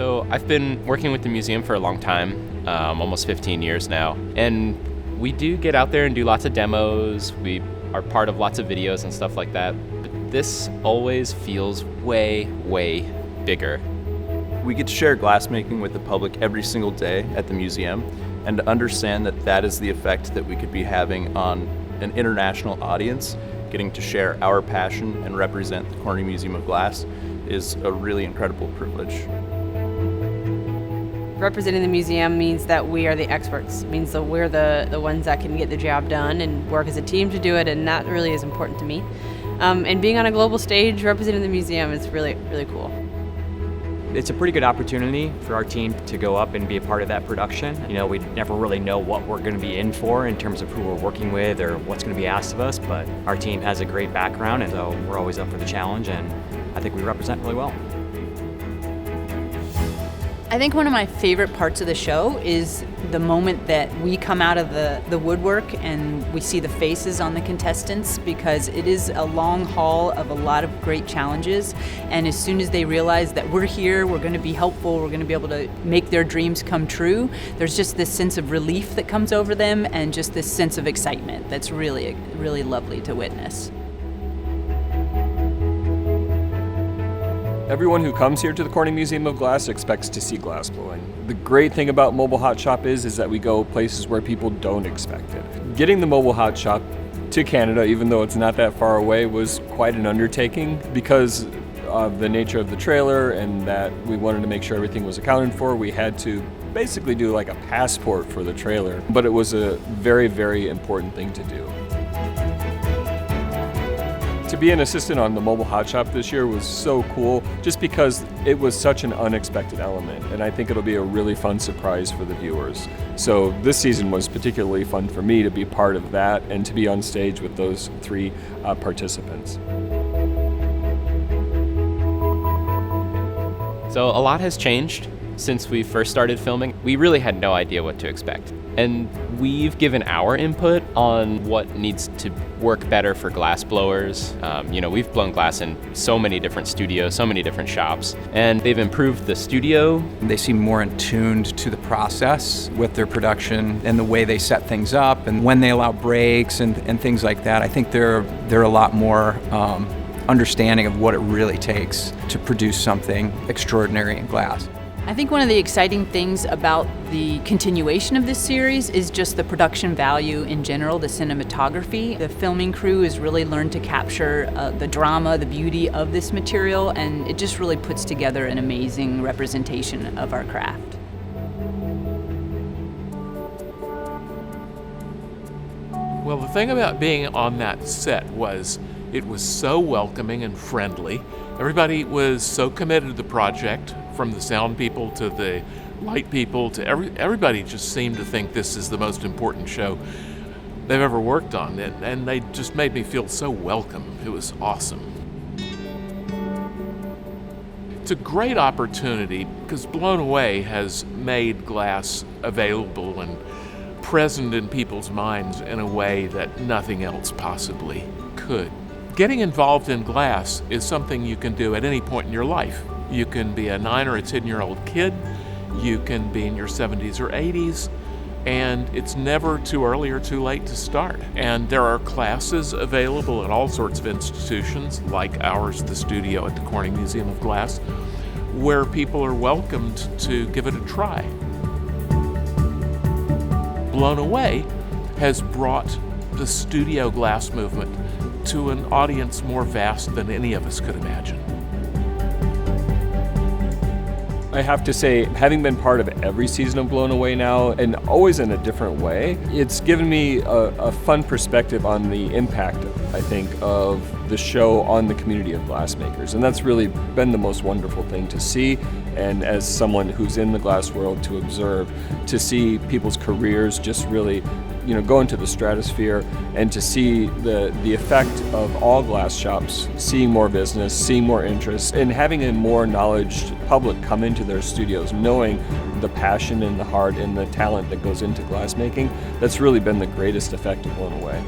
So I've been working with the museum for a long time, almost 15 years now, and we do get out there and do lots of demos. We are part of lots of videos and stuff like that, but this always feels way, way bigger. We get to share glassmaking with the public every single day at the museum, and to understand that that is the effect that we could be having on an international audience, getting to share our passion and represent the Corning Museum of Glass is a really incredible privilege. Representing the museum means that we are the experts. It means that we're the ones that can get the job done and work as a team to do it, and that really is important to me. And being on a global stage representing the museum is really, really cool. It's a pretty good opportunity for our team to go up and be a part of that production. You know, we never really know what we're going to be in for in terms of who we're working with or what's going to be asked of us, but our team has a great background, and so we're always up for the challenge, and I think we represent really well. I think one of my favorite parts of the show is the moment that we come out of the woodwork and we see the faces on the contestants, because it is a long haul of a lot of great challenges, and as soon as they realize that we're here, we're going to be helpful, we're going to be able to make their dreams come true, there's just this sense of relief that comes over them and just this sense of excitement that's really, really lovely to witness. Everyone who comes here to the Corning Museum of Glass expects to see glassblowing. The great thing about Mobile Hot Shop is that we go places where people don't expect it. Getting the Mobile Hot Shop to Canada, even though it's not that far away, was quite an undertaking because of the nature of the trailer and that we wanted to make sure everything was accounted for. We had to basically do like a passport for the trailer, but it was a very, very important thing to do. To be an assistant on the Mobile Hot Shop this year was so cool just because it was such an unexpected element, and I think it'll be a really fun surprise for the viewers. So this season was particularly fun for me to be part of that and to be on stage with those three participants. So a lot has changed since we first started filming. We really had no idea what to expect. And we've given our input on what needs to work better for glass blowers. We've blown glass in so many different studios, so many different shops, and they've improved the studio. They seem more in tuned to the process with their production and the way they set things up and when they allow breaks and things like that. I think they're a lot more understanding of what it really takes to produce something extraordinary in glass. I think one of the exciting things about the continuation of this series is just the production value in general, the cinematography. The filming crew has really learned to capture the drama, the beauty of this material, and it just really puts together an amazing representation of our craft. Well, the thing about being on that set was it was so welcoming and friendly. Everybody was so committed to the project, from the sound people to the light people to everybody just seemed to think this is the most important show they've ever worked on, and they just made me feel so welcome. It was awesome. It's a great opportunity because Blown Away has made glass available and present in people's minds in a way that nothing else possibly could. Getting involved in glass is something you can do at any point in your life. You can be a 9 or a 10-year-old kid, you can be in your 70s or 80s, and it's never too early or too late to start. And there are classes available at all sorts of institutions, like ours, the studio at the Corning Museum of Glass, where people are welcomed to give it a try. Blown Away has brought the studio glass movement to an audience more vast than any of us could imagine. I have to say, having been part of every season of Blown Away now, and always in a different way, it's given me a fun perspective on the impact, I think, of the show on the community of glassmakers. And that's really been the most wonderful thing to see, and as someone who's in the glass world, to observe, to see people's careers just really go into the stratosphere, and to see the effect of all glass shops seeing more business, seeing more interest, and having a more knowledgeable public come into their studios, knowing the passion and the heart and the talent that goes into glassmaking. That's really been the greatest effect of Blown Away.